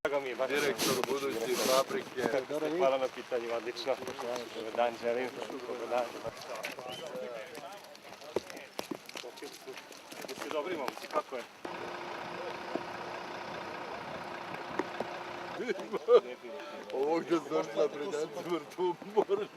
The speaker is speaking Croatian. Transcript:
Drago mi je, baš. Direktor budući fabrike. Hvala na pitanju, odlično. Dobar dan, želim. Dobar dan. Jeste dobri momci, kako je? Ovog da znaš na predaci vrtu moraš.